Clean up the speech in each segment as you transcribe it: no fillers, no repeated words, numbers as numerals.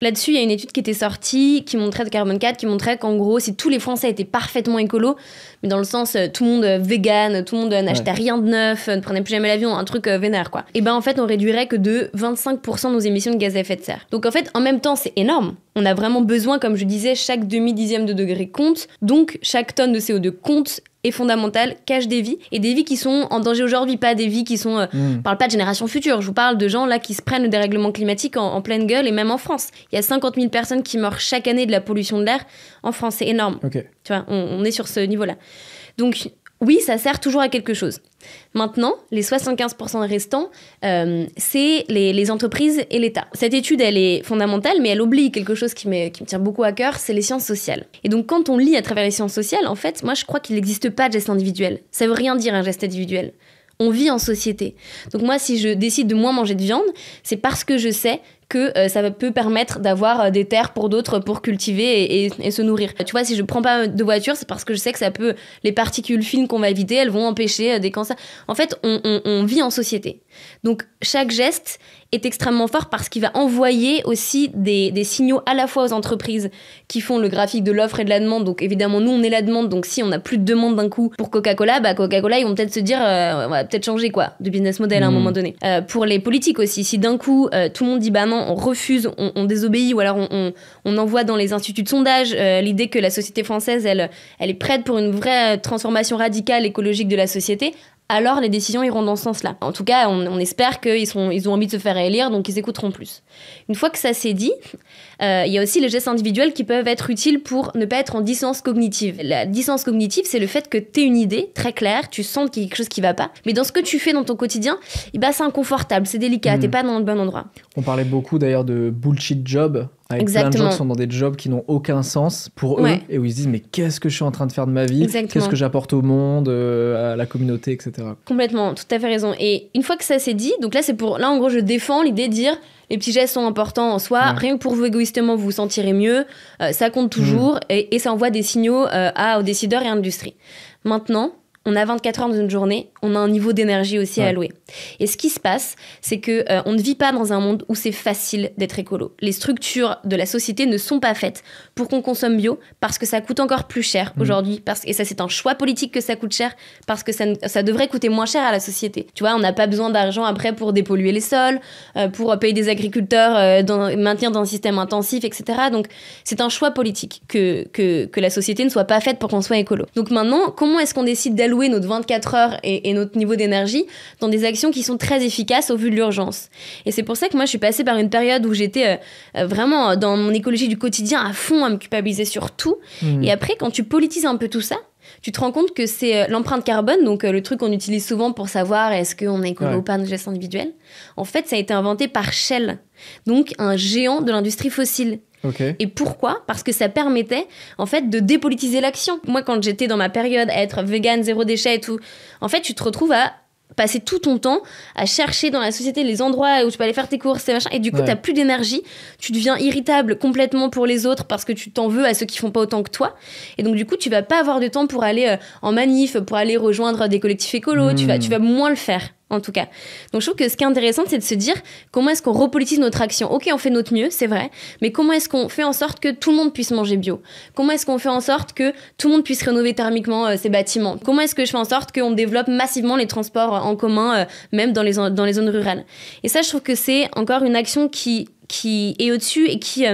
Là-dessus, il y a une étude qui était sortie, qui montrait de Carbone 4, qui montrait qu'en gros, si tous les Français étaient parfaitement écolos, mais dans le sens tout le monde vegan, tout le monde n'achetait rien de neuf, ne prenait plus jamais l'avion, un truc vénère quoi. Et ben en fait, on réduirait que de 25% nos émissions de gaz à effet de serre. Donc en fait, en même temps, c'est énorme. On a vraiment besoin, comme je disais, chaque demi-dixième de degré compte, donc chaque tonne de CO2 compte, est fondamentale, cache des vies, et des vies qui sont en danger aujourd'hui, pas des vies qui sont... Je parle pas de génération future, je vous parle de gens là qui se prennent le dérèglement climatique en pleine gueule, et même en France. Il y a 50 000 personnes qui meurent chaque année de la pollution de l'air. En France, c'est énorme. Okay. Tu vois, on est sur ce niveau-là. Donc oui, ça sert toujours à quelque chose. Maintenant, les 75% restants, c'est les entreprises et l'État. Cette étude, elle est fondamentale, mais elle oublie quelque chose qui me tient beaucoup à cœur, c'est les sciences sociales. Et donc, quand on lit à travers les sciences sociales, en fait, moi, je crois qu'il n'existe pas de geste individuel. Ça veut rien dire, un geste individuel. On vit en société. Donc moi, si je décide de moins manger de viande, c'est parce que je sais que ça peut permettre d'avoir des terres pour d'autres pour cultiver et se nourrir. Tu vois, si je prends pas de voiture, c'est parce que je sais que ça peut... Les particules fines qu'on va éviter, elles vont empêcher des cancers. En fait, on vit en société. Donc, chaque geste est extrêmement fort parce qu'il va envoyer aussi des signaux à la fois aux entreprises qui font le graphique de l'offre et de la demande. Donc, évidemment, nous, on est la demande. Donc, si on n'a plus de demande d'un coup pour Coca-Cola, bah Coca-Cola, ils vont peut-être se dire on va peut-être changer quoi, de business model à un moment donné. Pour les politiques aussi, si d'un coup, tout le monde dit bah non, on refuse, on désobéit, ou alors on envoie dans les instituts de sondage l'idée que la société française, elle est prête pour une vraie transformation radicale écologique de la société, alors les décisions iront dans ce sens-là. En tout cas, on espère qu'ils ont envie de se faire élire, donc ils écouteront plus. Une fois que ça s'est dit, il y a aussi les gestes individuels qui peuvent être utiles pour ne pas être en dissonance cognitive. La dissonance cognitive, c'est le fait que tu aies une idée très claire, tu sens qu'il y a quelque chose qui va pas, mais dans ce que tu fais dans ton quotidien, c'est inconfortable, c'est délicat, t'es pas dans le bon endroit. On parlait beaucoup d'ailleurs de bullshit job, avec plein de gens qui sont dans des jobs qui n'ont aucun sens pour eux, et où ils se disent mais qu'est-ce que je suis en train de faire de ma vie, qu'est-ce que j'apporte au monde, à la communauté, etc. Complètement, tout à fait raison. Et une fois que ça s'est dit, donc là en gros je défends l'idée de dire les petits gestes sont importants en soi, rien que pour vous égoïstement vous vous sentirez mieux, ça compte toujours, et ça envoie des signaux aux décideurs et à l'industrie. Maintenant, on a 24 heures dans une journée, on a un niveau d'énergie aussi à allouer. Et ce qui se passe, c'est que on ne vit pas dans un monde où c'est facile d'être écolo. Les structures de la société ne sont pas faites pour qu'on consomme bio, parce que ça coûte encore plus cher aujourd'hui. Et ça, c'est un choix politique que ça coûte cher, parce que ça devrait coûter moins cher à la société. Tu vois, on n'a pas besoin d'argent après pour dépolluer les sols, pour payer des agriculteurs, maintenir dans un système intensif, etc. Donc, c'est un choix politique que la société ne soit pas faite pour qu'on soit écolo. Donc maintenant, comment est-ce qu'on décide d'allouer notre 24 heures et notre niveau d'énergie dans des actions qui sont très efficaces au vu de l'urgence. Et c'est pour ça que moi je suis passée par une période où j'étais vraiment dans mon écologie du quotidien à fond, à me culpabiliser sur tout. Et après, quand tu politises un peu tout ça, tu te rends compte que c'est l'empreinte carbone, donc le truc qu'on utilise souvent pour savoir est-ce qu'on est écolo ou pas, nos gestes individuels. En fait, ça a été inventé par Shell, donc un géant de l'industrie fossile. Et pourquoi ? Parce que ça permettait en fait de dépolitiser l'action. Moi, quand j'étais dans ma période à être vegan, zéro déchet et tout, en fait, tu te retrouves à passer tout ton temps à chercher dans la société les endroits où tu peux aller faire tes courses et machin, et du coup t'as plus d'énergie, tu deviens irritable complètement pour les autres parce que tu t'en veux à ceux qui font pas autant que toi, et donc du coup tu vas pas avoir de temps pour aller en manif, pour aller rejoindre des collectifs écolos, tu vas moins le faire. En tout cas. Donc je trouve que ce qui est intéressant, c'est de se dire comment est-ce qu'on repolitise notre action. Ok, on fait notre mieux, c'est vrai, mais comment est-ce qu'on fait en sorte que tout le monde puisse manger bio ? Comment est-ce qu'on fait en sorte que tout le monde puisse rénover thermiquement ses bâtiments ? Comment est-ce que je fais en sorte qu'on développe massivement les transports en commun, même dans les zones rurales ? Et ça, je trouve que c'est encore une action qui est au-dessus et qui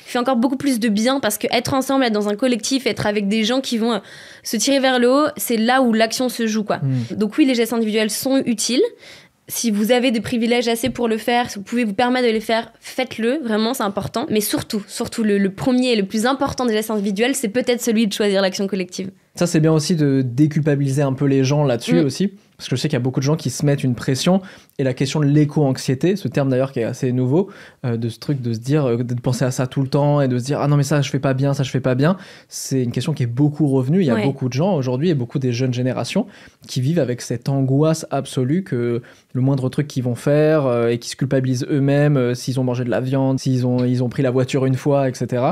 fait encore beaucoup plus de bien, parce que être ensemble, être dans un collectif, être avec des gens qui vont se tirer vers le haut, c'est là où l'action se joue, quoi. Donc oui, les gestes individuels sont utiles. Si vous avez des privilèges assez pour le faire, si vous pouvez vous permettre de les faire, faites-le, vraiment, c'est important. Mais surtout, le premier et le plus important des gestes individuels, c'est peut-être celui de choisir l'action collective. Ça, c'est bien aussi de déculpabiliser un peu les gens là-dessus aussi. Parce que je sais qu'il y a beaucoup de gens qui se mettent une pression, et la question de l'éco-anxiété, ce terme d'ailleurs qui est assez nouveau, de ce truc de se dire, de penser à ça tout le temps et de se dire ah non mais ça je fais pas bien, c'est une question qui est beaucoup revenue. Il y a beaucoup de gens aujourd'hui, et beaucoup des jeunes générations qui vivent avec cette angoisse absolue que le moindre truc qu'ils vont faire, et qui se culpabilisent eux-mêmes s'ils ont mangé de la viande, s'ils ont pris la voiture une fois, etc.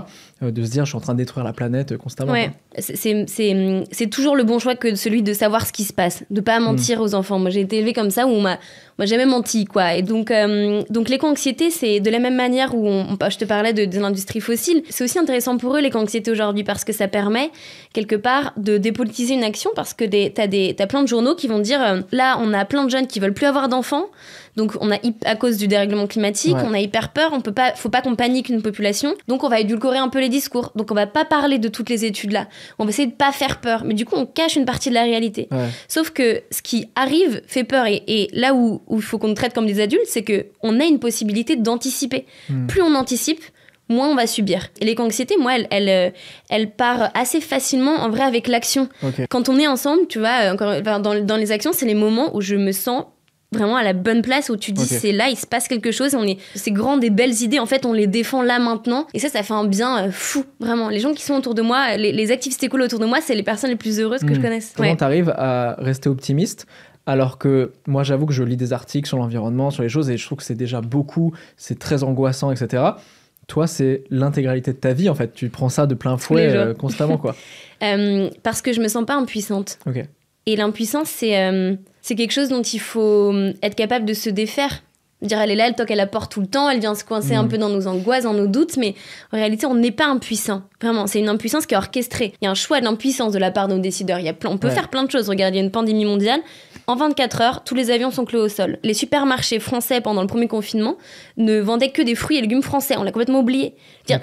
de se dire je suis en train de détruire la planète constamment. Ouais, c'est toujours le bon choix que celui de savoir ce qui se passe, de pas mentir aux enfants. Moi j'ai été élevée comme ça où on m'a jamais menti, quoi. Et donc l'éco-anxiété, c'est de la même manière où je te parlais de l'industrie fossile, c'est aussi intéressant pour eux l'éco-anxiété aujourd'hui parce que ça permet quelque part de dépolitiser une action parce que t'as plein de journaux qui vont dire là on a plein de jeunes qui veulent plus avoir d'enfants. Donc à cause du dérèglement climatique, on a hyper peur, faut pas qu'on panique une population. Donc on va édulcorer un peu les discours. Donc on va pas parler de toutes les études là. On va essayer de pas faire peur, mais du coup on cache une partie de la réalité. Ouais. Sauf que ce qui arrive fait peur et là où il faut qu'on nous traite comme des adultes, c'est que on a une possibilité d'anticiper. Plus on anticipe, moins on va subir. Et l'éco-anxiété, moi, elle part assez facilement en vrai avec l'action. Okay. Quand on est ensemble, tu vois, dans les actions, c'est les moments où je me sens vraiment à la bonne place où tu dis c'est là, il se passe quelque chose, c'est grand, des belles idées, en fait on les défend là maintenant et ça fait un bien fou, vraiment. Les gens qui sont autour de moi, les activistes écolos autour de moi, c'est les personnes les plus heureuses que je connaisse. Comment t'arrives à rester optimiste alors que moi j'avoue que je lis des articles sur l'environnement, sur les choses et je trouve que c'est déjà beaucoup, c'est très angoissant, etc. Toi c'est l'intégralité de ta vie en fait, tu prends ça de plein fouet constamment quoi. Parce que je me sens pas impuissante. Ok. Et l'impuissance, c'est quelque chose dont il faut être capable de se défaire. Dire, elle est là, elle toque à la porte tout le temps, elle vient se coincer un peu dans nos angoisses, dans nos doutes, mais en réalité, on n'est pas impuissant. Vraiment, c'est une impuissance qui est orchestrée. Il y a un choix de l'impuissance de la part de nos décideurs. On peut faire plein de choses. Regarde, il y a une pandémie mondiale. En 24 heures, tous les avions sont cloués au sol. Les supermarchés français, pendant le premier confinement, ne vendaient que des fruits et légumes français. On l'a complètement oublié.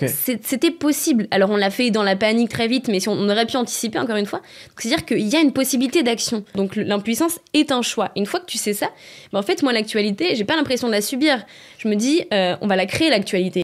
C'était possible. Alors, on l'a fait dans la panique très vite, mais on aurait pu anticiper, encore une fois. Donc, c'est-à-dire qu'il y a une possibilité d'action. Donc, l'impuissance est un choix. Une fois que tu sais ça, en fait, moi, l'actualité, j'ai pas l'impression de la subir. Je me dis, on va la créer, l'actualité.